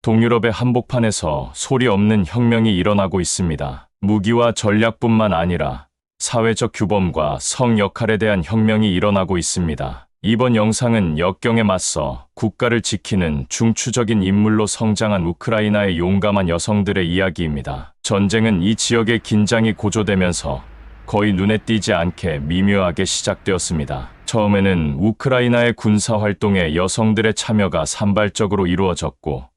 동유럽의 한복판에서 소리 없는 혁명이 일어나고 있습니다. 무기와 전략뿐만 아니라 사회적 규범과 성 역할에 대한 혁명이 일어나고 있습니다. 이번 영상은 역경에 맞서 국가를 지키는 중추적인 인물로 성장한 우크라이나의 용감한 여성들의 이야기입니다. 전쟁은 이 지역의 긴장이 고조되면서 거의 눈에 띄지 않게 미묘하게 시작되었습니다. 처음에는 우크라이나의 군사활동에 여성들의 참여가 산발적으로 이루어졌고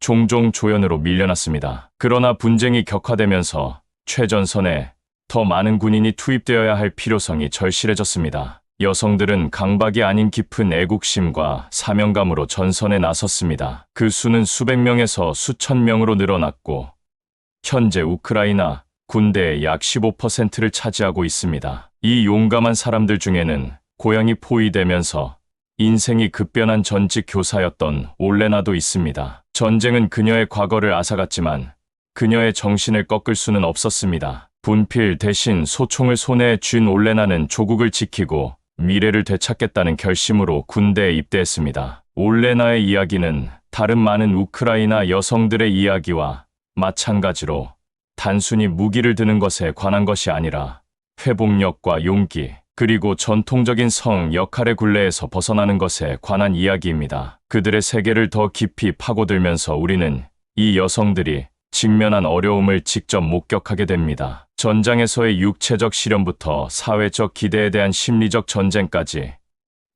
종종 조연으로 밀려났습니다. 그러나 분쟁이 격화되면서 최전선에 더 많은 군인이 투입되어야 할 필요성이 절실해졌습니다. 여성들은 강박이 아닌 깊은 애국심과 사명감으로 전선에 나섰습니다. 그 수는 수백 명에서 수천 명으로 늘어났고 현재 우크라이나 군대의 약 15%를 차지하고 있습니다. 이 용감한 사람들 중에는 고향이 포위되면서 인생이 급변한 전직 교사였던 올레나도 있습니다. 전쟁은 그녀의 과거를 앗아갔지만 그녀의 정신을 꺾을 수는 없었습니다. 분필 대신 소총을 손에 쥔 올레나는 조국을 지키고 미래를 되찾겠다는 결심으로 군대에 입대했습니다. 올레나의 이야기는 다른 많은 우크라이나 여성들의 이야기와 마찬가지로 단순히 무기를 드는 것에 관한 것이 아니라 회복력과 용기, 그리고 전통적인 성 역할의 굴레에서 벗어나는 것에 관한 이야기입니다. 그들의 세계를 더 깊이 파고들면서 우리는 이 여성들이 직면한 어려움을 직접 목격하게 됩니다. 전장에서의 육체적 시련부터 사회적 기대에 대한 심리적 전쟁까지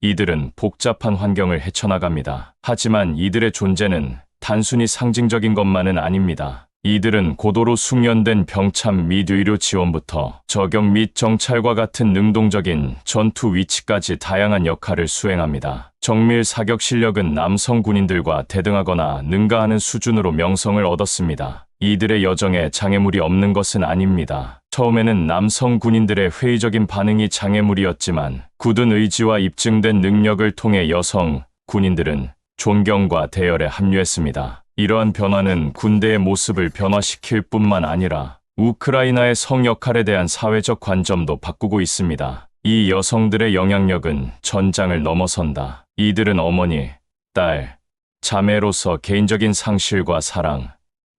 이들은 복잡한 환경을 헤쳐나갑니다. 하지만 이들의 존재는 단순히 상징적인 것만은 아닙니다. 이들은 고도로 숙련된 병참 및 의료 지원부터 저격 및 정찰과 같은 능동적인 전투 위치까지 다양한 역할을 수행합니다. 정밀 사격 실력은 남성 군인들과 대등하거나 능가하는 수준으로 명성을 얻었습니다. 이들의 여정에 장애물이 없는 것은 아닙니다. 처음에는 남성 군인들의 회의적인 반응이 장애물이었지만 굳은 의지와 입증된 능력을 통해 여성 군인들은 존경과 대열에 합류했습니다. 이러한 변화는 군대의 모습을 변화시킬 뿐만 아니라 우크라이나의 성 역할에 대한 사회적 관점도 바꾸고 있습니다. 이 여성들의 영향력은 전장을 넘어선다. 이들은 어머니, 딸, 자매로서 개인적인 상실과 사랑,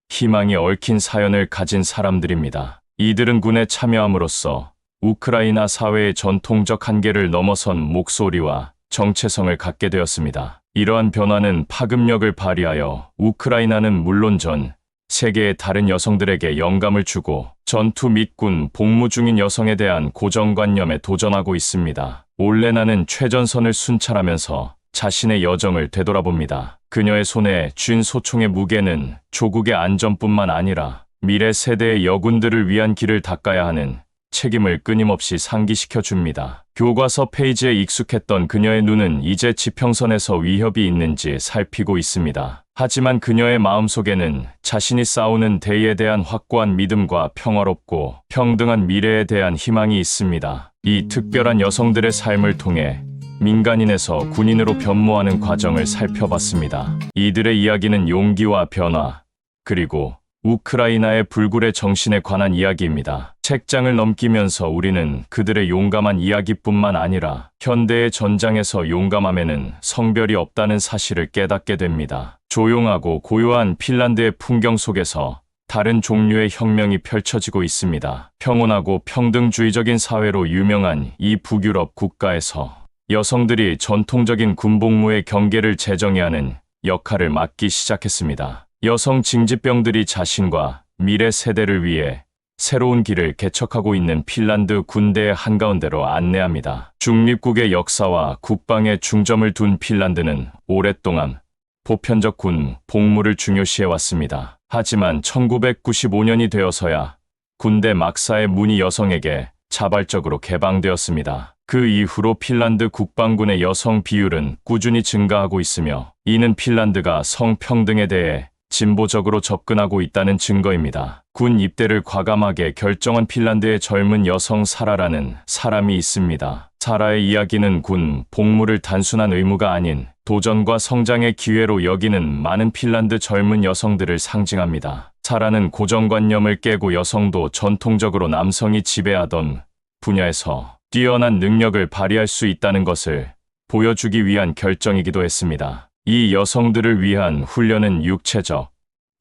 희망이 얽힌 사연을 가진 사람들입니다. 이들은 군에 참여함으로써 우크라이나 사회의 전통적 한계를 넘어선 목소리와 정체성을 갖게 되었습니다. 이러한 변화는 파급력을 발휘하여 우크라이나는 물론 전 세계의 다른 여성들에게 영감을 주고 전투 및 군 복무 중인 여성에 대한 고정관념에 도전하고 있습니다. 올레나는 최전선을 순찰하면서 자신의 여정을 되돌아봅니다. 그녀의 손에 쥔 소총의 무게는 조국의 안전뿐만 아니라 미래 세대의 여군들을 위한 길을 닦아야 하는 책임을 끊임없이 상기시켜 줍니다. 교과서 페이지에 익숙했던 그녀의 눈은 이제 지평선에서 위협이 있는지 살피고 있습니다. 하지만 그녀의 마음속에는 자신이 싸우는 대의에 대한 확고한 믿음과 평화롭고 평등한 미래에 대한 희망이 있습니다. 이 특별한 여성들의 삶을 통해 민간인에서 군인으로 변모하는 과정을 살펴봤습니다. 이들의 이야기는 용기와 변화, 그리고 우크라이나의 불굴의 정신에 관한 이야기입니다. 책장을 넘기면서 우리는 그들의 용감한 이야기뿐만 아니라 현대의 전장에서 용감함에는 성별이 없다는 사실을 깨닫게 됩니다. 조용하고 고요한 핀란드의 풍경 속에서 다른 종류의 혁명이 펼쳐지고 있습니다. 평온하고 평등주의적인 사회로 유명한 이 북유럽 국가에서 여성들이 전통적인 군복무의 경계를 재정해야 하는 역할을 맡기 시작했습니다. 여성 징집병들이 자신과 미래 세대를 위해 새로운 길을 개척하고 있는 핀란드 군대의 한가운데로 안내합니다. 중립국의 역사와 국방에 중점을 둔 핀란드는 오랫동안 보편적 군 복무를 중요시해왔습니다. 하지만 1995년이 되어서야 군대 막사의 문이 여성에게 자발적으로 개방되었습니다. 그 이후로 핀란드 국방군의 여성 비율은 꾸준히 증가하고 있으며 이는 핀란드가 성평등에 대해 진보적으로 접근하고 있다는 증거입니다. 군 입대를 과감하게 결정한 핀란드의 젊은 여성 사라라는 사람이 있습니다. 사라의 이야기는 군 복무를 단순한 의무가 아닌 도전과 성장의 기회로 여기는 많은 핀란드 젊은 여성들을 상징합니다. 사라는 고정관념을 깨고 여성도 전통적으로 남성이 지배하던 분야에서 뛰어난 능력을 발휘할 수 있다는 것을 보여주기 위한 결정이기도 했습니다. 이 여성들을 위한 훈련은 육체적,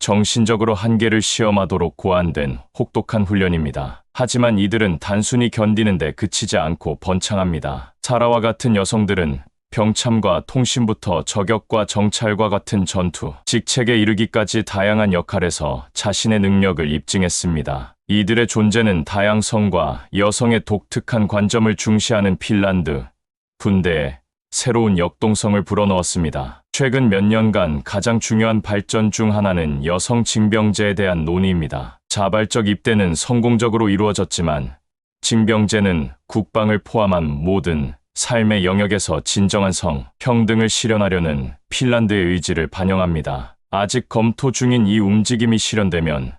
정신적으로 한계를 시험하도록 고안된 혹독한 훈련입니다. 하지만 이들은 단순히 견디는데 그치지 않고 번창합니다. 사라와 같은 여성들은 병참과 통신부터 저격과 정찰과 같은 전투, 직책에 이르기까지 다양한 역할에서 자신의 능력을 입증했습니다. 이들의 존재는 다양성과 여성의 독특한 관점을 중시하는 핀란드 군대에 새로운 역동성을 불어넣었습니다. 최근 몇 년간 가장 중요한 발전 중 하나는 여성 징병제에 대한 논의입니다. 자발적 입대는 성공적으로 이루어졌지만 징병제는 국방을 포함한 모든 삶의 영역에서 진정한 평등을 실현하려는 핀란드의 의지를 반영합니다. 아직 검토 중인 이 움직임이 실현되면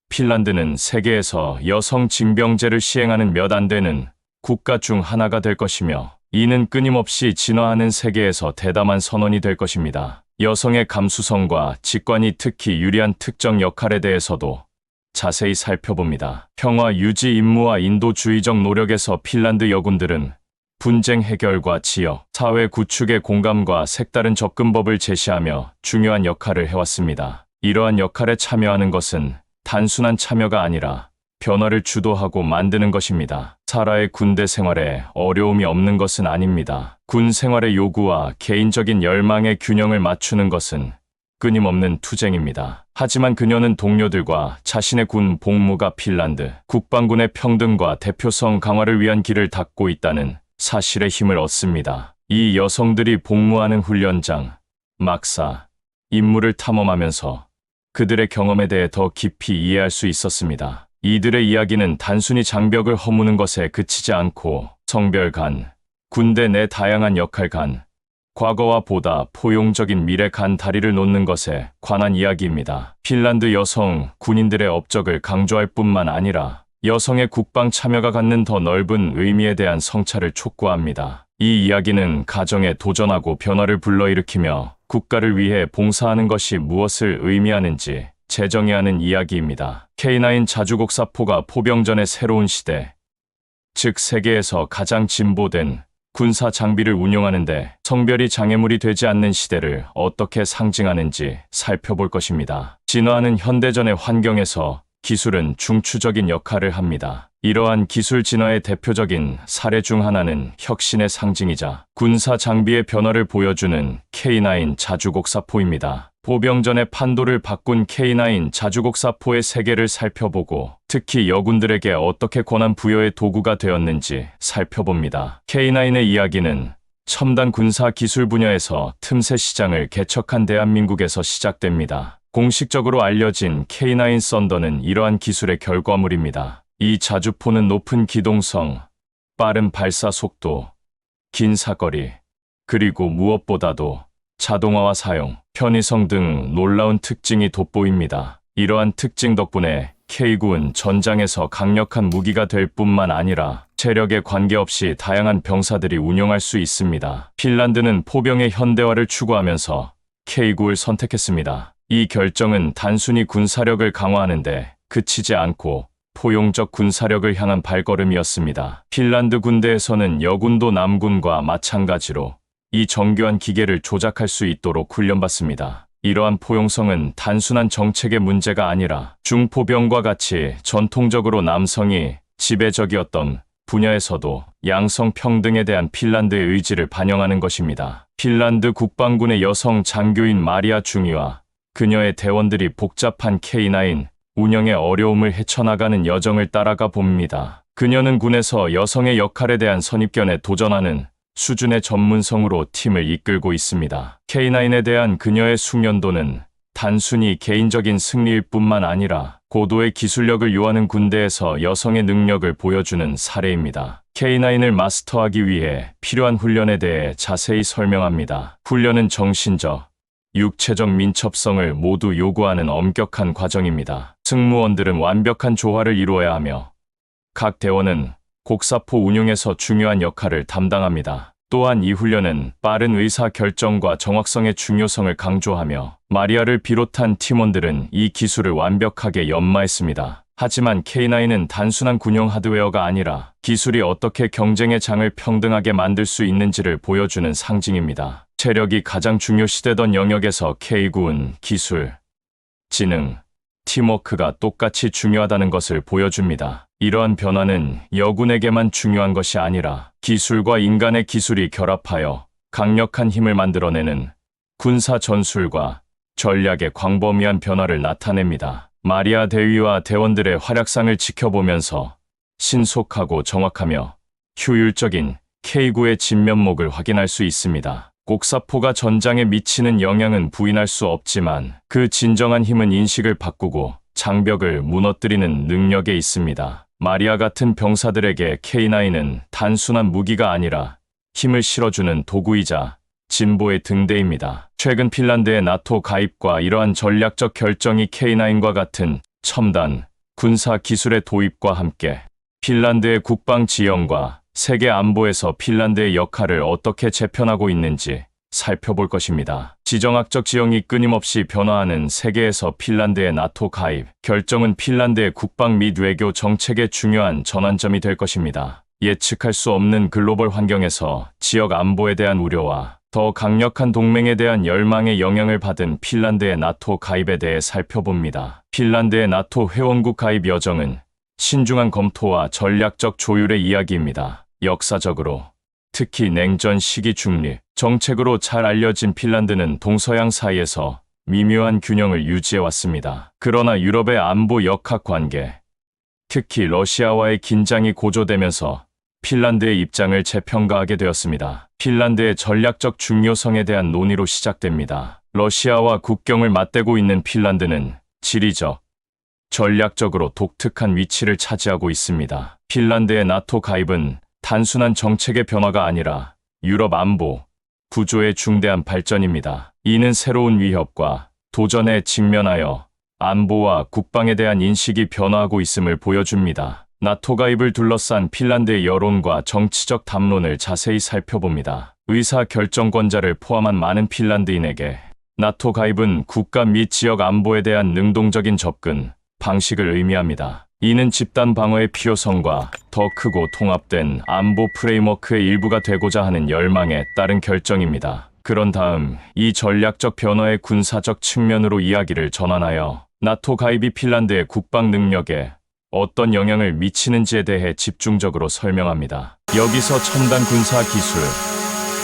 핀란드는 세계에서 여성 징병제를 시행하는 몇 안 되는 국가 중 하나가 될 것이며 이는 끊임없이 진화하는 세계에서 대담한 선언이 될 것입니다. 여성의 감수성과 직관이 특히 유리한 특정 역할에 대해서도 자세히 살펴봅니다. 평화 유지 임무와 인도주의적 노력에서 핀란드 여군들은 분쟁 해결과 지역, 사회 구축의 공감과 색다른 접근법을 제시하며 중요한 역할을 해왔습니다. 이러한 역할에 참여하는 것은 단순한 참여가 아니라 변화를 주도하고 만드는 것입니다. 사라의 군대 생활에 어려움이 없는 것은 아닙니다. 군 생활의 요구와 개인적인 열망의 균형을 맞추는 것은 끊임없는 투쟁입니다. 하지만 그녀는 동료들과 자신의 군 복무가 핀란드 국방군의 평등과 대표성 강화를 위한 길을 닫고 있다는 사실에 힘을 얻습니다. 이 여성들이 복무하는 훈련장, 막사, 임무를 탐험하면서 그들의 경험에 대해 더 깊이 이해할 수 있었습니다. 이들의 이야기는 단순히 장벽을 허무는 것에 그치지 않고 성별 간, 군대 내 다양한 역할 간, 과거와 보다 포용적인 미래 간 다리를 놓는 것에 관한 이야기입니다. 핀란드 여성 군인들의 업적을 강조할 뿐만 아니라 여성의 국방 참여가 갖는 더 넓은 의미에 대한 성찰을 촉구합니다. 이 이야기는 가정에 도전하고 변화를 불러일으키며 국가를 위해 봉사하는 것이 무엇을 의미하는지 재정의하는 이야기입니다. K9 자주곡사포가 포병전의 새로운 시대, 즉 세계에서 가장 진보된 군사 장비를 운용하는데 성별이 장애물이 되지 않는 시대를 어떻게 상징하는지 살펴볼 것입니다. 진화하는 현대전의 환경에서 기술은 중추적인 역할을 합니다. 이러한 기술 진화의 대표적인 사례 중 하나는 혁신의 상징이자 군사 장비의 변화를 보여주는 K9 자주곡사포입니다. 포병전의 판도를 바꾼 K9 자주곡사포의 세계를 살펴보고 특히 여군들에게 어떻게 권한 부여의 도구가 되었는지 살펴봅니다. K9의 이야기는 첨단 군사 기술 분야에서 틈새 시장을 개척한 대한민국에서 시작됩니다. 공식적으로 알려진 K9 썬더는 이러한 기술의 결과물입니다. 이 자주포는 높은 기동성, 빠른 발사 속도, 긴 사거리, 그리고 무엇보다도 자동화와 사용, 편의성 등 놀라운 특징이 돋보입니다. 이러한 특징 덕분에 K9은 전장에서 강력한 무기가 될 뿐만 아니라 체력에 관계없이 다양한 병사들이 운용할 수 있습니다. 핀란드는 포병의 현대화를 추구하면서 K9를 선택했습니다. 이 결정은 단순히 군사력을 강화하는데 그치지 않고 포용적 군사력을 향한 발걸음이었습니다. 핀란드 군대에서는 여군도 남군과 마찬가지로 이 정교한 기계를 조작할 수 있도록 훈련받습니다. 이러한 포용성은 단순한 정책의 문제가 아니라 중포병과 같이 전통적으로 남성이 지배적이었던 분야에서도 양성 평등에 대한 핀란드의 의지를 반영하는 것입니다. 핀란드 국방군의 여성 장교인 마리아 중위와 그녀의 대원들이 복잡한 K9 운영의 어려움을 헤쳐나가는 여정을 따라가 봅니다. 그녀는 군에서 여성의 역할에 대한 선입견에 도전하는 수준의 전문성으로 팀을 이끌고 있습니다. K9에 대한 그녀의 숙련도는 단순히 개인적인 승리일 뿐만 아니라 고도의 기술력을 요하는 군대에서 여성의 능력을 보여주는 사례입니다. K9을 마스터하기 위해 필요한 훈련에 대해 자세히 설명합니다. 훈련은 정신적, 육체적 민첩성을 모두 요구하는 엄격한 과정입니다. 승무원들은 완벽한 조화를 이루어야 하며 각 대원은 곡사포 운용에서 중요한 역할을 담당합니다. 또한 이 훈련은 빠른 의사 결정과 정확성의 중요성을 강조하며 마리아를 비롯한 팀원들은 이 기술을 완벽하게 연마했습니다. 하지만 K9은 단순한 군용 하드웨어가 아니라 기술이 어떻게 경쟁의 장을 평등하게 만들 수 있는지를 보여주는 상징입니다. 체력이 가장 중요시되던 영역에서 K군은 기술, 지능, 팀워크가 똑같이 중요하다는 것을 보여줍니다. 이러한 변화는 여군에게만 중요한 것이 아니라 기술과 인간의 기술이 결합하여 강력한 힘을 만들어내는 군사 전술과 전략의 광범위한 변화를 나타냅니다. 마리아 대위와 대원들의 활약상을 지켜보면서 신속하고 정확하며 효율적인 K9의 진면목을 확인할 수 있습니다. 곡사포가 전장에 미치는 영향은 부인할 수 없지만 그 진정한 힘은 인식을 바꾸고 장벽을 무너뜨리는 능력에 있습니다. 마리아 같은 병사들에게 K9은 단순한 무기가 아니라 힘을 실어주는 도구이자 진보의 등대입니다. 최근 핀란드의 나토 가입과 이러한 전략적 결정이 K9과 같은 첨단 군사 기술의 도입과 함께 핀란드의 국방 지형과 세계 안보에서 핀란드의 역할을 어떻게 재편하고 있는지 살펴볼 것입니다. 지정학적 지형이 끊임없이 변화하는 세계에서 핀란드의 나토 가입 결정은 핀란드의 국방 및 외교 정책의 중요한 전환점이 될 것입니다. 예측할 수 없는 글로벌 환경에서 지역 안보에 대한 우려와 더 강력한 동맹에 대한 열망의 영향을 받은 핀란드의 나토 가입에 대해 살펴봅니다. 핀란드의 나토 회원국 가입 여정은 신중한 검토와 전략적 조율의 이야기입니다. 역사적으로 특히 냉전 시기 중립 정책으로 잘 알려진 핀란드는 동서양 사이에서 미묘한 균형을 유지해왔습니다. 그러나 유럽의 안보 역학 관계, 특히 러시아와의 긴장이 고조되면서 핀란드의 입장을 재평가하게 되었습니다. 핀란드의 전략적 중요성에 대한 논의로 시작됩니다. 러시아와 국경을 맞대고 있는 핀란드는 지리적, 전략적으로 독특한 위치를 차지하고 있습니다. 핀란드의 나토 가입은 단순한 정책의 변화가 아니라 유럽 안보 구조의 중대한 발전입니다. 이는 새로운 위협과 도전에 직면하여 안보와 국방에 대한 인식이 변화하고 있음을 보여줍니다. 나토 가입을 둘러싼 핀란드의 여론과 정치적 담론을 자세히 살펴봅니다. 의사 결정권자를 포함한 많은 핀란드인에게 나토 가입은 국가 및 지역 안보에 대한 능동적인 접근 방식을 의미합니다. 이는 집단 방어의 필요성과 더 크고 통합된 안보 프레임워크의 일부가 되고자 하는 열망에 따른 결정입니다. 그런 다음 이 전략적 변화의 군사적 측면으로 이야기를 전환하여 나토 가입이 핀란드의 국방 능력에 어떤 영향을 미치는지에 대해 집중적으로 설명합니다. 여기서 첨단 군사 기술,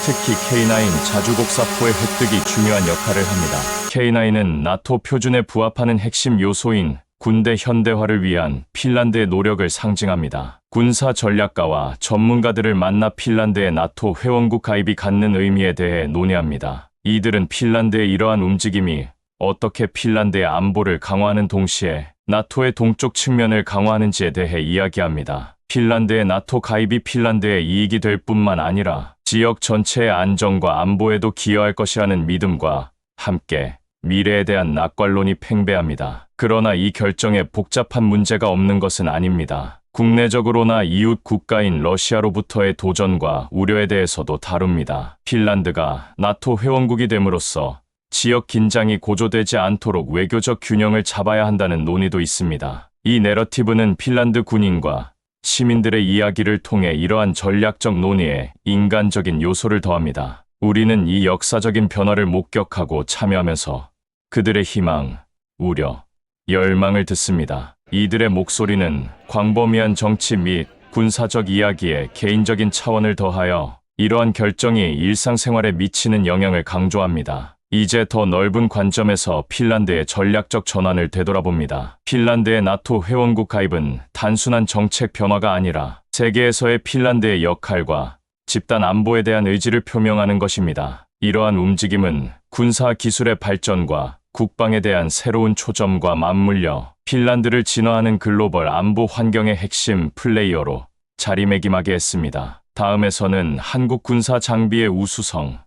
특히 K9 자주곡사포의 획득이 중요한 역할을 합니다. K9은 나토 표준에 부합하는 핵심 요소인 군대 현대화를 위한 핀란드의 노력을 상징합니다. 군사 전략가와 전문가들을 만나 핀란드의 나토 회원국 가입이 갖는 의미에 대해 논의합니다. 이들은 핀란드의 이러한 움직임이 어떻게 핀란드의 안보를 강화하는 동시에 나토의 동쪽 측면을 강화하는지에 대해 이야기합니다. 핀란드의 나토 가입이 핀란드의 이익이 될 뿐만 아니라 지역 전체의 안정과 안보에도 기여할 것이라는 믿음과 함께 미래에 대한 낙관론이 팽배합니다. 그러나 이 결정에 복잡한 문제가 없는 것은 아닙니다. 국내적으로나 이웃 국가인 러시아로부터의 도전과 우려에 대해서도 다룹니다. 핀란드가 나토 회원국이 됨으로써 지역 긴장이 고조되지 않도록 외교적 균형을 잡아야 한다는 논의도 있습니다. 이 내러티브는 핀란드 군인과 시민들의 이야기를 통해 이러한 전략적 논의에 인간적인 요소를 더합니다. 우리는 이 역사적인 변화를 목격하고 참여하면서 그들의 희망, 우려, 열망을 듣습니다. 이들의 목소리는 광범위한 정치 및 군사적 이야기에 개인적인 차원을 더하여 이러한 결정이 일상생활에 미치는 영향을 강조합니다. 이제 더 넓은 관점에서 핀란드의 전략적 전환을 되돌아봅니다. 핀란드의 나토 회원국 가입은 단순한 정책 변화가 아니라 세계에서의 핀란드의 역할과 집단 안보에 대한 의지를 표명하는 것입니다. 이러한 움직임은 군사 기술의 발전과 국방에 대한 새로운 초점과 맞물려 핀란드를 진화하는 글로벌 안보 환경의 핵심 플레이어로 자리매김하게 했습니다. 다음에서는 한국 군사 장비의 우수성,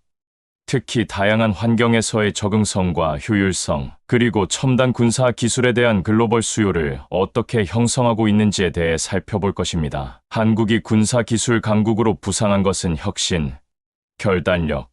특히 다양한 환경에서의 적응성과 효율성, 그리고 첨단 군사 기술에 대한 글로벌 수요를 어떻게 형성하고 있는지에 대해 살펴볼 것입니다. 한국이 군사 기술 강국으로 부상한 것은 혁신, 결단력,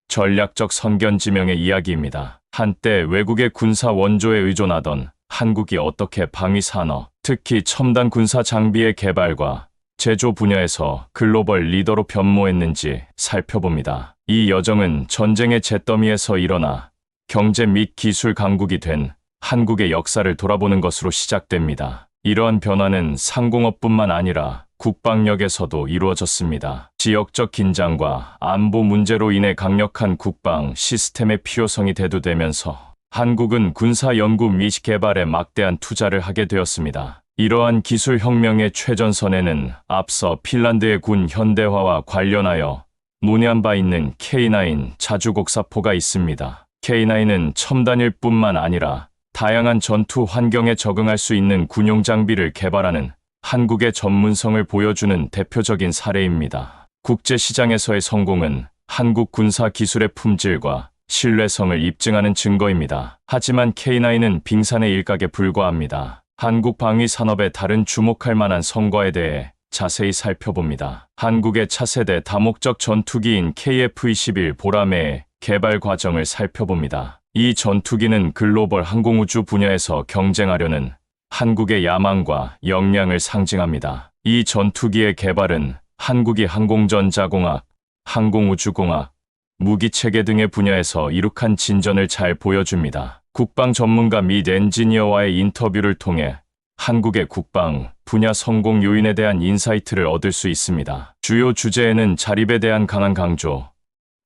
전략적 선견지명의 이야기입니다. 한때 외국의 군사 원조에 의존하던 한국이 어떻게 방위 산업, 특히 첨단 군사 장비의 개발과 제조 분야에서 글로벌 리더로 변모했는지 살펴봅니다. 이 여정은 전쟁의 잿더미에서 일어나 경제 및 기술 강국이 된 한국의 역사를 돌아보는 것으로 시작됩니다. 이러한 변화는 상공업뿐만 아니라 국방력에서도 이루어졌습니다. 지역적 긴장과 안보 문제로 인해 강력한 국방 시스템의 필요성이 대두되면서 한국은 군사 연구 및 개발에 막대한 투자를 하게 되었습니다. 이러한 기술 혁명의 최전선에는 앞서 핀란드의 군 현대화와 관련하여 논의한 바 있는 K9 자주곡사포가 있습니다. K9은 첨단일 뿐만 아니라 다양한 전투 환경에 적응할 수 있는 군용 장비를 개발하는 한국의 전문성을 보여주는 대표적인 사례입니다. 국제시장에서의 성공은 한국 군사 기술의 품질과 신뢰성을 입증하는 증거입니다. 하지만 K9은 빙산의 일각에 불과합니다. 한국 방위 산업의 다른 주목할 만한 성과에 대해 자세히 살펴봅니다. 한국의 차세대 다목적 전투기인 KF-21 보라매의 개발 과정을 살펴봅니다. 이 전투기는 글로벌 항공우주 분야에서 경쟁하려는 한국의 야망과 역량을 상징합니다. 이 전투기의 개발은 한국이 항공전자공학, 항공우주공학, 무기체계 등의 분야에서 이룩한 진전을 잘 보여줍니다. 국방 전문가 및 엔지니어와의 인터뷰를 통해 한국의 국방 분야 성공 요인에 대한 인사이트를 얻을 수 있습니다. 주요 주제에는 자립에 대한 강한 강조,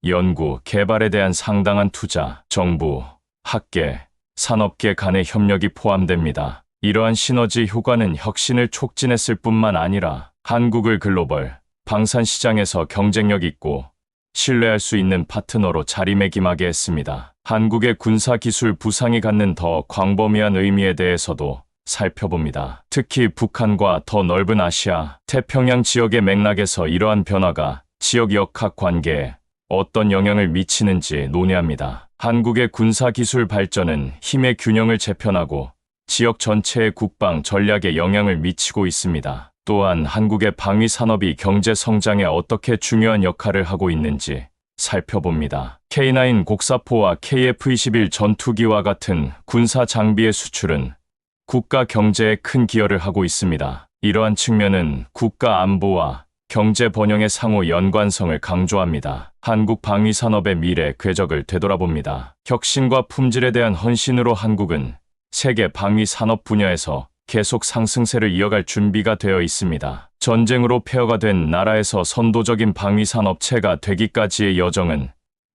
연구, 개발에 대한 상당한 투자, 정부, 학계, 산업계 간의 협력이 포함됩니다. 이러한 시너지 효과는 혁신을 촉진했을 뿐만 아니라 한국을 글로벌 방산 시장에서 경쟁력 있고 신뢰할 수 있는 파트너로 자리매김하게 했습니다. 한국의 군사기술 부상이 갖는 더 광범위한 의미에 대해서도 살펴봅니다. 특히 북한과 더 넓은 아시아, 태평양 지역의 맥락에서 이러한 변화가 지역 역학 관계에 어떤 영향을 미치는지 논의합니다. 한국의 군사기술 발전은 힘의 균형을 재편하고 지역 전체의 국방 전략에 영향을 미치고 있습니다. 또한 한국의 방위 산업이 경제 성장에 어떻게 중요한 역할을 하고 있는지 살펴봅니다. K9 곡사포와 KF-21 전투기와 같은 군사 장비의 수출은 국가 경제에 큰 기여를 하고 있습니다. 이러한 측면은 국가 안보와 경제 번영의 상호 연관성을 강조합니다. 한국 방위 산업의 미래 궤적을 되돌아봅니다. 혁신과 품질에 대한 헌신으로 한국은 세계 방위 산업 분야에서 계속 상승세를 이어갈 준비가 되어 있습니다. 전쟁으로 폐허가 된 나라에서 선도적인 방위 산업체가 되기까지의 여정은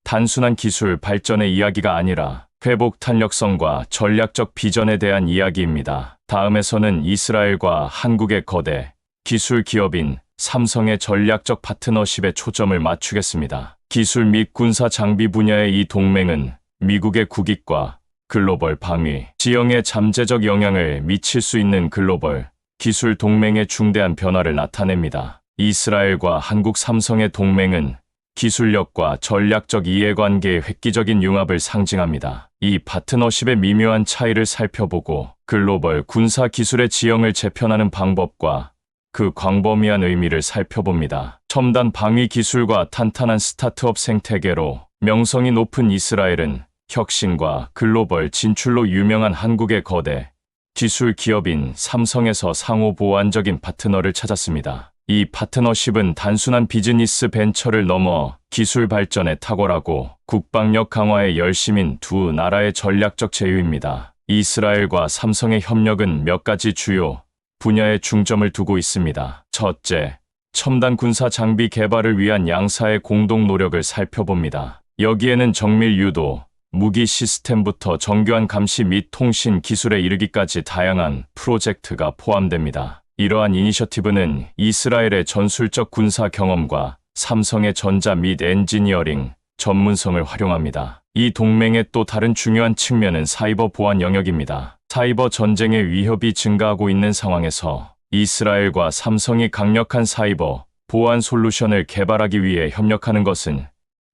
단순한 기술 발전의 이야기가 아니라 회복 탄력성과 전략적 비전에 대한 이야기입니다. 다음에서는 이스라엘과 한국의 거대 기술 기업인 삼성의 전략적 파트너십에 초점을 맞추겠습니다. 기술 및 군사 장비 분야의 이 동맹은 미국의 국익과 글로벌 방위 지형에 잠재적 영향을 미칠 수 있는 글로벌 기술 동맹의 중대한 변화를 나타냅니다. 이스라엘과 한국 삼성의 동맹은 기술력과 전략적 이해관계의 획기적인 융합을 상징합니다. 이 파트너십의 미묘한 차이를 살펴보고 글로벌 군사 기술의 지형을 재편하는 방법과 그 광범위한 의미를 살펴봅니다. 첨단 방위 기술과 탄탄한 스타트업 생태계로 명성이 높은 이스라엘은 혁신과 글로벌 진출로 유명한 한국의 거대 기술 기업인 삼성에서 상호 보완적인 파트너를 찾았습니다. 이 파트너십은 단순한 비즈니스 벤처를 넘어 기술 발전에 탁월하고 국방력 강화에 열심인 두 나라의 전략적 제휴입니다. 이스라엘과 삼성의 협력은 몇 가지 주요 분야에 중점을 두고 있습니다. 첫째, 첨단 군사 장비 개발을 위한 양사의 공동 노력을 살펴봅니다. 여기에는 정밀 유도, 무기 시스템부터 정교한 감시 및 통신 기술에 이르기까지 다양한 프로젝트가 포함됩니다. 이러한 이니셔티브는 이스라엘의 전술적 군사 경험과 삼성의 전자 및 엔지니어링 전문성을 활용합니다. 이 동맹의 또 다른 중요한 측면은 사이버 보안 영역입니다. 사이버 전쟁의 위협이 증가하고 있는 상황에서 이스라엘과 삼성이 강력한 사이버 보안 솔루션을 개발하기 위해 협력하는 것은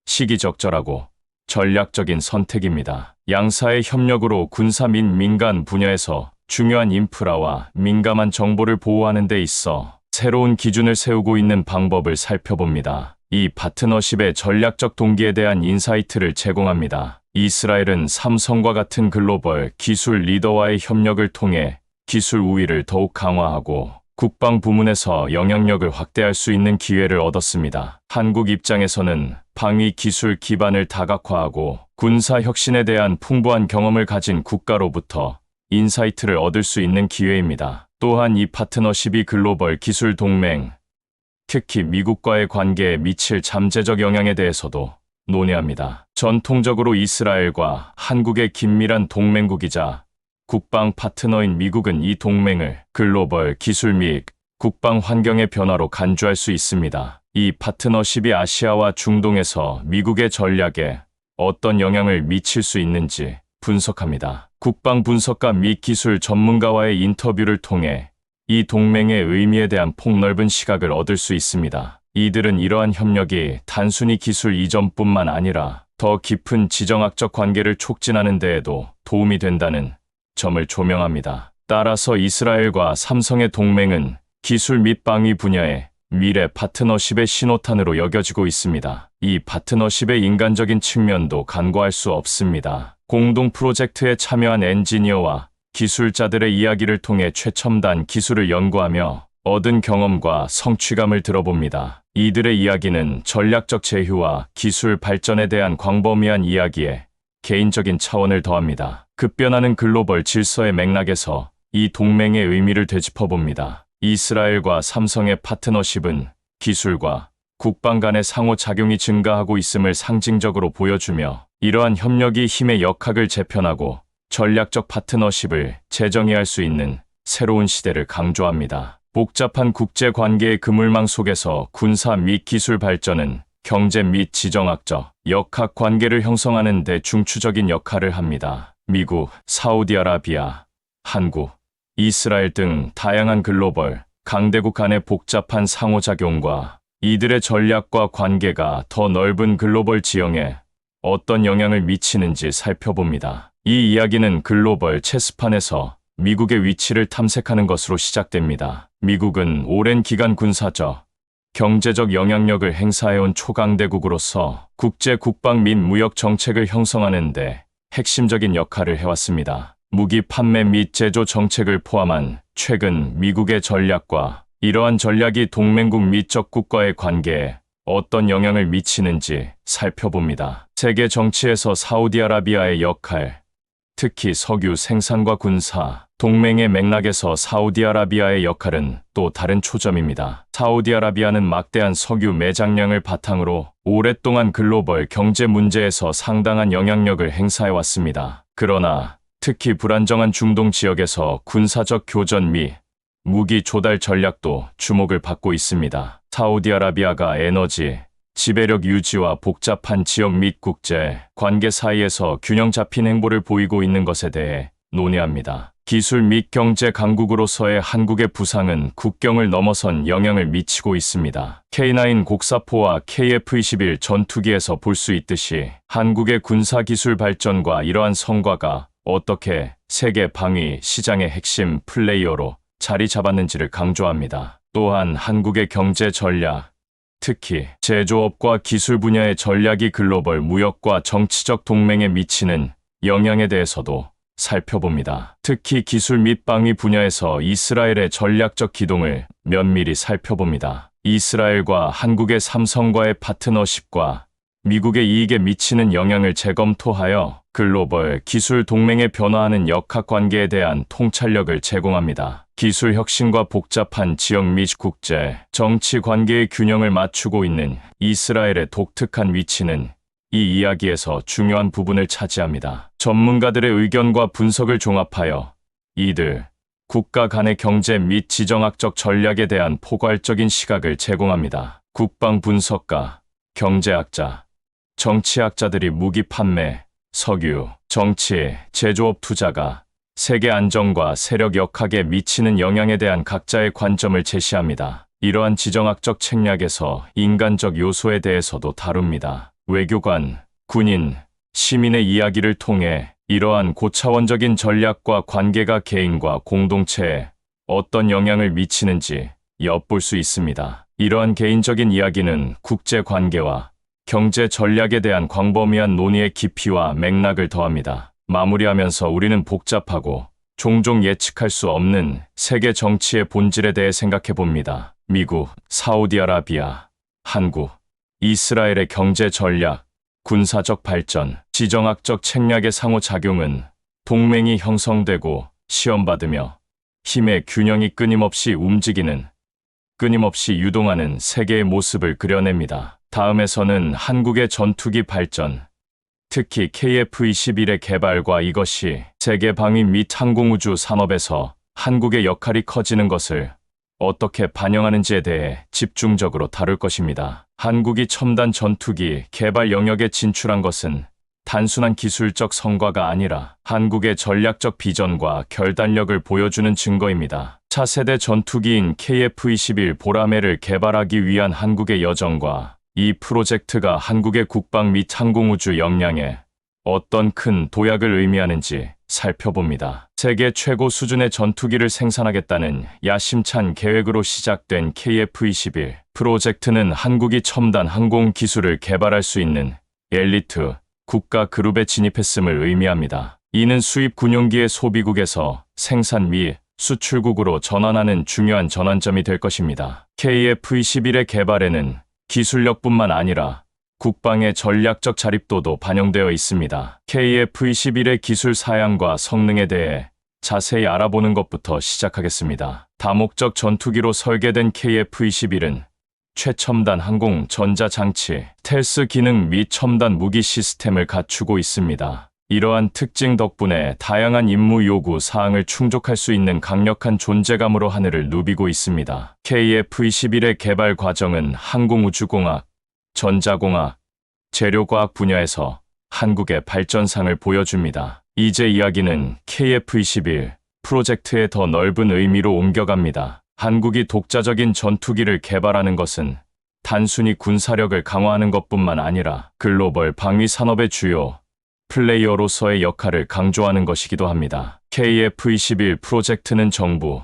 시기적절하고 전략적인 선택입니다. 양사의 협력으로 군사 및 민간 분야에서 중요한 인프라와 민감한 정보를 보호하는 데 있어 새로운 기준을 세우고 있는 방법을 살펴봅니다. 이 파트너십의 전략적 동기에 대한 인사이트를 제공합니다. 이스라엘은 삼성과 같은 글로벌 기술 리더와의 협력을 통해 기술 우위를 더욱 강화하고 국방 부문에서 영향력을 확대할 수 있는 기회를 얻었습니다. 한국 입장에서는 방위 기술 기반을 다각화하고 군사 혁신에 대한 풍부한 경험을 가진 국가로부터 인사이트를 얻을 수 있는 기회입니다. 또한 이 파트너십이 글로벌 기술 동맹, 특히 미국과의 관계에 미칠 잠재적 영향에 대해서도 논의합니다. 전통적으로 이스라엘과 한국의 긴밀한 동맹국이자 국방 파트너인 미국은 이 동맹을 글로벌 기술 및 국방 환경의 변화로 간주할 수 있습니다. 이 파트너십이 아시아와 중동에서 미국의 전략에 어떤 영향을 미칠 수 있는지 분석합니다. 국방 분석가 및 기술 전문가와의 인터뷰를 통해 이 동맹의 의미에 대한 폭넓은 시각을 얻을 수 있습니다. 이들은 이러한 협력이 단순히 기술 이전뿐만 아니라 더 깊은 지정학적 관계를 촉진하는 데에도 도움이 된다는 점을 조명합니다. 따라서 이스라엘과 삼성의 동맹은 기술 및 방위 분야의 미래 파트너십의 신호탄으로 여겨지고 있습니다. 이 파트너십의 인간적인 측면도 간과할 수 없습니다. 공동 프로젝트에 참여한 엔지니어와 기술자들의 이야기를 통해 최첨단 기술을 연구하며 얻은 경험과 성취감을 들어봅니다. 이들의 이야기는 전략적 제휴와 기술 발전에 대한 광범위한 이야기에 개인적인 차원을 더합니다. 급변하는 글로벌 질서의 맥락에서 이 동맹의 의미를 되짚어봅니다. 이스라엘과 삼성의 파트너십은 기술과 국방 간의 상호작용이 증가하고 있음을 상징적으로 보여주며 이러한 협력이 힘의 역학을 재편하고 전략적 파트너십을 재정의할 수 있는 새로운 시대를 강조합니다. 복잡한 국제관계의 그물망 속에서 군사 및 기술 발전은 경제 및 지정학적, 역학 관계를 형성하는 데 중추적인 역할을 합니다. 미국, 사우디아라비아, 한국, 이스라엘 등 다양한 글로벌 강대국 간의 복잡한 상호작용과 이들의 전략과 관계가 더 넓은 글로벌 지형에 어떤 영향을 미치는지 살펴봅니다. 이 이야기는 글로벌 체스판에서 미국의 위치를 탐색하는 것으로 시작됩니다. 미국은 오랜 기간 군사적, 경제적 영향력을 행사해온 초강대국으로서 국제 국방 및 무역 정책을 형성하는 데 핵심적인 역할을 해왔습니다. 무기 판매 및 제조 정책을 포함한 최근 미국의 전략과 이러한 전략이 동맹국 및 적국과의 관계에 어떤 영향을 미치는지 살펴봅니다. 세계 정치에서 사우디아라비아의 역할, 특히 석유 생산과 군사, 동맹의 맥락에서 사우디아라비아의 역할은 또 다른 초점입니다. 사우디아라비아는 막대한 석유 매장량을 바탕으로 오랫동안 글로벌 경제 문제에서 상당한 영향력을 행사해왔습니다. 그러나 특히 불안정한 중동 지역에서 군사적 교전 및 무기 조달 전략도 주목을 받고 있습니다. 사우디아라비아가 에너지, 지배력 유지와 복잡한 지역 및 국제 관계 사이에서 균형 잡힌 행보를 보이고 있는 것에 대해 논의합니다. 기술 및 경제 강국으로서의 한국의 부상은 국경을 넘어선 영향을 미치고 있습니다. K9 곡사포와 KF-21 전투기에서 볼 수 있듯이 한국의 군사기술 발전과 이러한 성과가 어떻게 세계 방위 시장의 핵심 플레이어로 자리 잡았는지를 강조합니다. 또한 한국의 경제 전략, 특히 제조업과 기술 분야의 전략이 글로벌 무역과 정치적 동맹에 미치는 영향에 대해서도 살펴봅니다. 특히 기술 및 방위 분야에서 이스라엘의 전략적 기동을 면밀히 살펴봅니다. 이스라엘과 한국의 삼성과의 파트너십과 미국의 이익에 미치는 영향을 재검토하여 글로벌 기술 동맹의 변화하는 역학 관계에 대한 통찰력을 제공합니다. 기술 혁신과 복잡한 지역 및 국제, 정치 관계의 균형을 맞추고 있는 이스라엘의 독특한 위치는 이 이야기에서 중요한 부분을 차지합니다. 전문가들의 의견과 분석을 종합하여 이들 국가 간의 경제 및 지정학적 전략에 대한 포괄적인 시각을 제공합니다. 국방 분석가, 경제학자, 정치학자들이 무기 판매, 석유, 정치, 제조업 투자가 세계 안정과 세력 역학에 미치는 영향에 대한 각자의 관점을 제시합니다. 이러한 지정학적 책략에서 인간적 요소에 대해서도 다룹니다. 외교관, 군인, 시민의 이야기를 통해 이러한 고차원적인 전략과 관계가 개인과 공동체에 어떤 영향을 미치는지 엿볼 수 있습니다. 이러한 개인적인 이야기는 국제 관계와 경제 전략에 대한 광범위한 논의의 깊이와 맥락을 더합니다. 마무리하면서 우리는 복잡하고 종종 예측할 수 없는 세계 정치의 본질에 대해 생각해 봅니다. 미국, 사우디아라비아, 한국, 이스라엘의 경제 전략, 군사적 발전, 지정학적 책략의 상호작용은 동맹이 형성되고 시험받으며 힘의 균형이 끊임없이 움직이는, 끊임없이 유동하는 세계의 모습을 그려냅니다. 다음에서는 한국의 전투기 발전, 특히 KF-21의 개발과 이것이 세계 방위 및 항공우주 산업에서 한국의 역할이 커지는 것을 어떻게 반영하는지에 대해 집중적으로 다룰 것입니다. 한국이 첨단 전투기 개발 영역에 진출한 것은 단순한 기술적 성과가 아니라 한국의 전략적 비전과 결단력을 보여주는 증거입니다. 차세대 전투기인 KF-21 보라매를 개발하기 위한 한국의 여정과 이 프로젝트가 한국의 국방 및 항공우주 역량에 어떤 큰 도약을 의미하는지 살펴봅니다. 세계 최고 수준의 전투기를 생산하겠다는 야심찬 계획으로 시작된 KF-21 프로젝트는 한국이 첨단 항공 기술을 개발할 수 있는 엘리트 국가 그룹에 진입했음을 의미합니다. 이는 수입 군용기의 소비국에서 생산 및 수출국으로 전환하는 중요한 전환점이 될 것입니다. KF-21의 개발에는 기술력뿐만 아니라 국방의 전략적 자립도도 반영되어 있습니다. KF-21의 기술 사양과 성능에 대해 자세히 알아보는 것부터 시작하겠습니다. 다목적 전투기로 설계된 KF-21은 최첨단 항공 전자장치, 스텔스 기능 및 첨단 무기 시스템을 갖추고 있습니다. 이러한 특징 덕분에 다양한 임무 요구 사항을 충족할 수 있는 강력한 존재감으로 하늘을 누비고 있습니다. KF-21의 개발 과정은 항공우주공학, 전자공학, 재료과학 분야에서 한국의 발전상을 보여줍니다. 이제 이야기는 KF-21 프로젝트의 더 넓은 의미로 옮겨갑니다. 한국이 독자적인 전투기를 개발하는 것은 단순히 군사력을 강화하는 것뿐만 아니라 글로벌 방위 산업의 주요 플레이어로서의 역할을 강조하는 것이기도 합니다. KF-21 프로젝트는 정부,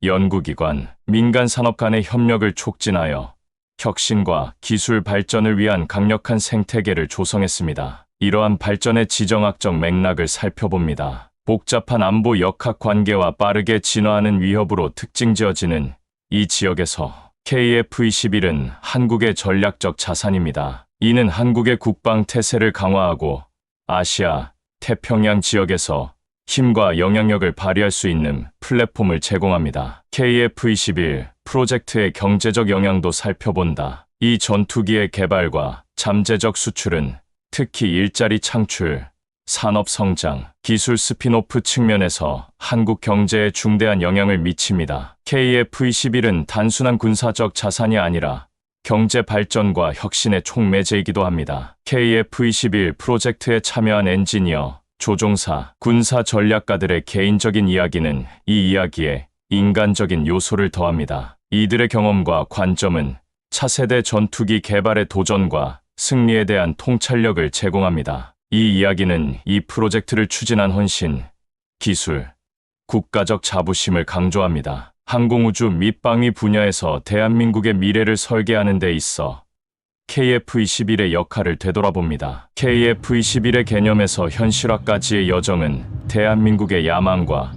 연구기관, 민간 산업 간의 협력을 촉진하여 혁신과 기술 발전을 위한 강력한 생태계를 조성했습니다. 이러한 발전의 지정학적 맥락을 살펴봅니다. 복잡한 안보 역학 관계와 빠르게 진화하는 위협으로 특징지어지는 이 지역에서 KF-21은 한국의 전략적 자산입니다. 이는 한국의 국방 태세를 강화하고 아시아, 태평양 지역에서 힘과 영향력을 발휘할 수 있는 플랫폼을 제공합니다. KF-21 프로젝트의 경제적 영향도 살펴본다. 이 전투기의 개발과 잠재적 수출은 특히 일자리 창출, 산업 성장, 기술 스핀오프 측면에서 한국 경제에 중대한 영향을 미칩니다. KF-21은 단순한 군사적 자산이 아니라 경제 발전과 혁신의 촉매제이기도 합니다. KF-21 프로젝트에 참여한 엔지니어, 조종사, 군사 전략가들의 개인적인 이야기는 이 이야기에 인간적인 요소를 더합니다. 이들의 경험과 관점은 차세대 전투기 개발의 도전과 승리에 대한 통찰력을 제공합니다. 이 이야기는 이 프로젝트를 추진한 헌신, 기술, 국가적 자부심을 강조합니다. 항공우주 및 방위 분야에서 대한민국의 미래를 설계하는 데 있어 KF-21의 역할을 되돌아봅니다. KF-21의 개념에서 현실화까지의 여정은 대한민국의 야망과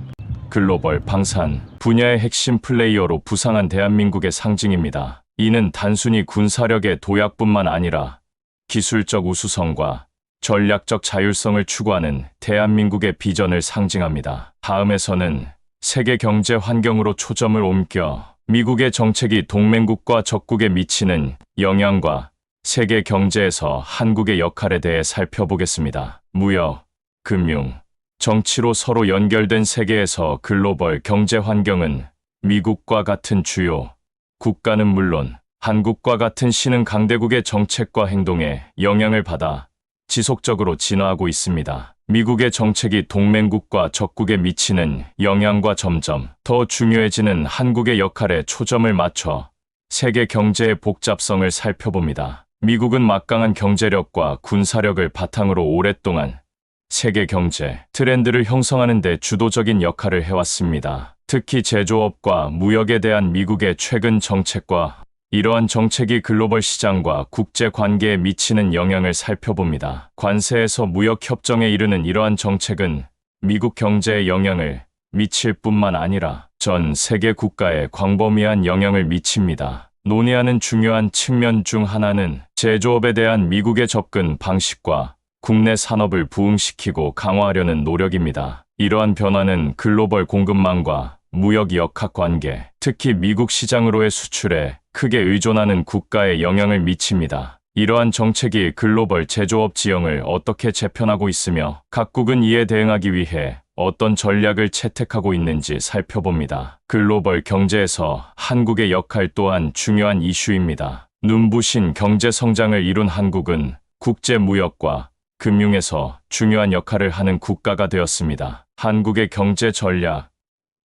글로벌 방산 분야의 핵심 플레이어로 부상한 대한민국의 상징입니다. 이는 단순히 군사력의 도약뿐만 아니라 기술적 우수성과 전략적 자율성을 추구하는 대한민국의 비전을 상징합니다. 다음에서는 세계 경제 환경으로 초점을 옮겨 미국의 정책이 동맹국과 적국에 미치는 영향과 세계 경제에서 한국의 역할에 대해 살펴보겠습니다. 무역, 금융, 정치로 서로 연결된 세계에서 글로벌 경제 환경은 미국과 같은 주요 국가는 물론 한국과 같은 신흥 강대국의 정책과 행동에 영향을 받아 지속적으로 진화하고 있습니다. 미국의 정책이 동맹국과 적국에 미치는 영향과 점점 더 중요해지는 한국의 역할에 초점을 맞춰 세계 경제의 복잡성을 살펴봅니다. 미국은 막강한 경제력과 군사력을 바탕으로 오랫동안 세계 경제 트렌드를 형성하는 데 주도적인 역할을 해왔습니다. 특히 제조업과 무역에 대한 미국의 최근 정책과 이러한 정책이 글로벌 시장과 국제 관계에 미치는 영향을 살펴봅니다. 관세에서 무역 협정에 이르는 이러한 정책은 미국 경제에 영향을 미칠 뿐만 아니라 전 세계 국가에 광범위한 영향을 미칩니다. 논의하는 중요한 측면 중 하나는 제조업에 대한 미국의 접근 방식과 국내 산업을 부흥시키고 강화하려는 노력입니다. 이러한 변화는 글로벌 공급망과 무역 역학관계, 특히 미국 시장으로의 수출에 크게 의존하는 국가에 영향을 미칩니다. 이러한 정책이 글로벌 제조업 지형을 어떻게 재편하고 있으며 각국은 이에 대응하기 위해 어떤 전략을 채택하고 있는지 살펴봅니다. 글로벌 경제에서 한국의 역할 또한 중요한 이슈입니다. 눈부신 경제 성장을 이룬 한국은 국제 무역과 금융에서 중요한 역할을 하는 국가가 되었습니다. 한국의 경제 전략,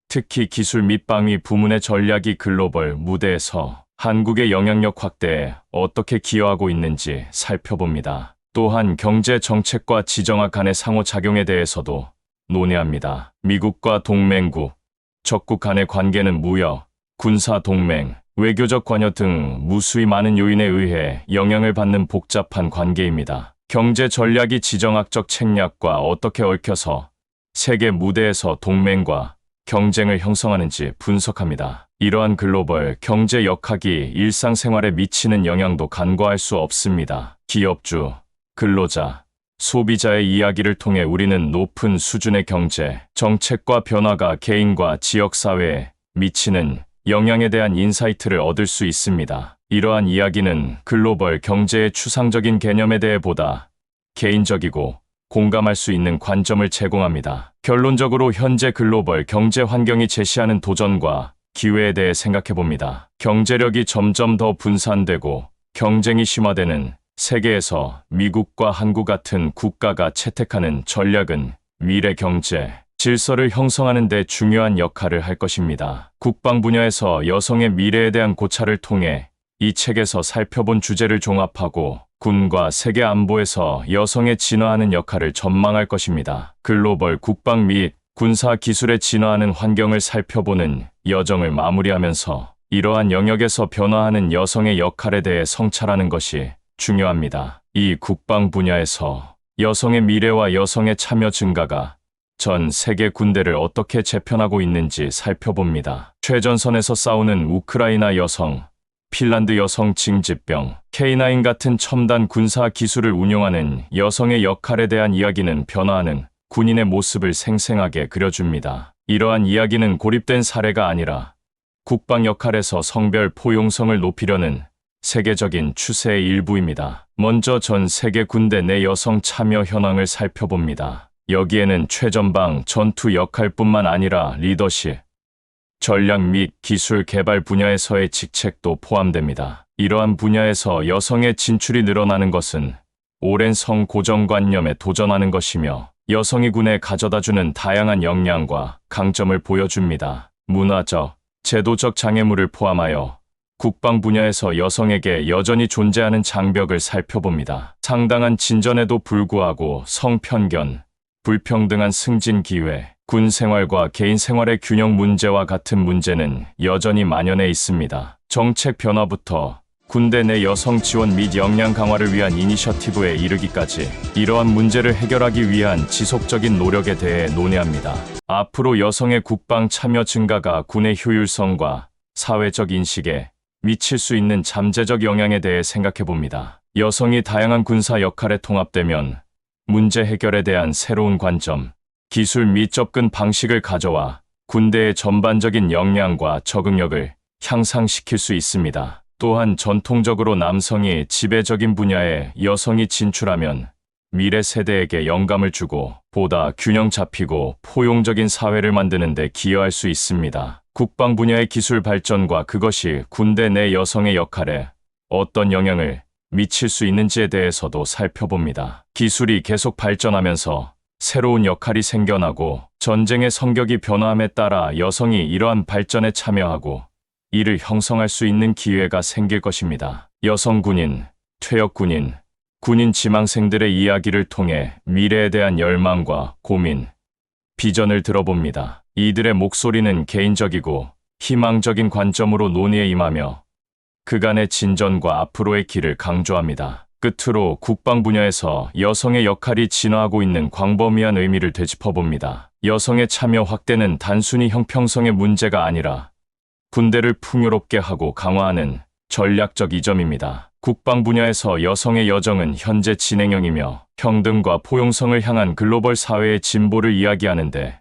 특히 기술 및 방위 부문의 전략이 글로벌 무대에서 한국의 영향력 확대에 어떻게 기여하고 있는지 살펴봅니다. 또한 경제 정책과 지정학 간의 상호작용에 대해서도 논의합니다. 미국과 동맹국, 적국 간의 관계는 무역, 군사 동맹, 외교적 관여 등 무수히 많은 요인에 의해 영향을 받는 복잡한 관계입니다. 경제 전략이 지정학적 책략과 어떻게 얽혀서 세계 무대에서 동맹과 경쟁을 형성하는지 분석합니다. 이러한 글로벌 경제 역학이 일상생활에 미치는 영향도 간과할 수 없습니다. 기업주, 근로자, 소비자의 이야기를 통해 우리는 높은 수준의 경제, 정책과 변화가 개인과 지역사회에 미치는 영향에 대한 인사이트를 얻을 수 있습니다. 이러한 이야기는 글로벌 경제의 추상적인 개념에 대해 보다 개인적이고 공감할 수 있는 관점을 제공합니다. 결론적으로 현재 글로벌 경제 환경이 제시하는 도전과 기회에 대해 생각해 봅니다. 경제력이 점점 더 분산되고 경쟁이 심화되는 세계에서 미국과 한국 같은 국가가 채택하는 전략은 미래 경제 질서를 형성하는 데 중요한 역할을 할 것입니다. 국방 분야에서 여성의 미래에 대한 고찰을 통해 이 책에서 살펴본 주제를 종합하고 군과 세계 안보에서 여성의 진화하는 역할을 전망할 것입니다. 글로벌 국방 및 군사 기술의 진화하는 환경을 살펴보는 여정을 마무리하면서 이러한 영역에서 변화하는 여성의 역할에 대해 성찰하는 것이 중요합니다. 이 국방 분야에서 여성의 미래와 여성의 참여 증가가 전 세계 군대를 어떻게 재편하고 있는지 살펴봅니다. 최전선에서 싸우는 우크라이나 여성, 핀란드 여성 징집병, K9 같은 첨단 군사 기술을 운용하는 여성의 역할에 대한 이야기는 변화하는 군인의 모습을 생생하게 그려줍니다. 이러한 이야기는 고립된 사례가 아니라 국방 역할에서 성별 포용성을 높이려는 세계적인 추세의 일부입니다. 먼저 전 세계 군대 내 여성 참여 현황을 살펴봅니다. 여기에는 최전방 전투 역할뿐만 아니라 리더십, 전략 및 기술 개발 분야에서의 직책도 포함됩니다. 이러한 분야에서 여성의 진출이 늘어나는 것은 오랜 성 고정관념에 도전하는 것이며 여성이 군에 가져다주는 다양한 역량과 강점을 보여줍니다. 문화적, 제도적 장애물을 포함하여 국방 분야에서 여성에게 여전히 존재하는 장벽을 살펴봅니다. 상당한 진전에도 불구하고 성편견, 불평등한 승진 기회, 군 생활과 개인 생활의 균형 문제와 같은 문제는 여전히 만연해 있습니다. 정책 변화부터 군대 내 여성 지원 및 역량 강화를 위한 이니셔티브에 이르기까지 이러한 문제를 해결하기 위한 지속적인 노력에 대해 논의합니다. 앞으로 여성의 국방 참여 증가가 군의 효율성과 사회적 인식에 미칠 수 있는 잠재적 영향에 대해 생각해 봅니다. 여성이 다양한 군사 역할에 통합되면 문제 해결에 대한 새로운 관점, 기술 및 접근 방식을 가져와 군대의 전반적인 역량과 적응력을 향상시킬 수 있습니다. 또한 전통적으로 남성이 지배적인 분야에 여성이 진출하면 미래 세대에게 영감을 주고 보다 균형 잡히고 포용적인 사회를 만드는 데 기여할 수 있습니다. 국방 분야의 기술 발전과 그것이 군대 내 여성의 역할에 어떤 영향을 미칠 수 있는지에 대해서도 살펴봅니다. 기술이 계속 발전하면서 새로운 역할이 생겨나고 전쟁의 성격이 변화함에 따라 여성이 이러한 발전에 참여하고 이를 형성할 수 있는 기회가 생길 것입니다. 여성 군인, 퇴역 군인, 군인 지망생들의 이야기를 통해 미래에 대한 열망과 고민, 비전을 들어봅니다. 이들의 목소리는 개인적이고 희망적인 관점으로 논의에 임하며 그간의 진전과 앞으로의 길을 강조합니다. 끝으로 국방 분야에서 여성의 역할이 진화하고 있는 광범위한 의미를 되짚어봅니다. 여성의 참여 확대는 단순히 형평성의 문제가 아니라 군대를 풍요롭게 하고 강화하는 전략적 이점입니다. 국방 분야에서 여성의 여정은 현재 진행형이며 평등과 포용성을 향한 글로벌 사회의 진보를 이야기하는데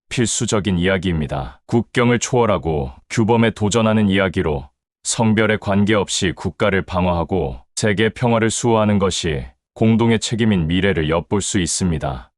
필수적인 이야기입니다. 국경을 초월하고 규범에 도전하는 이야기로 성별에 관계없이 국가를 방어하고 세계 평화를 수호하는 것이 공동의 책임인 미래를 엿볼 수 있습니다.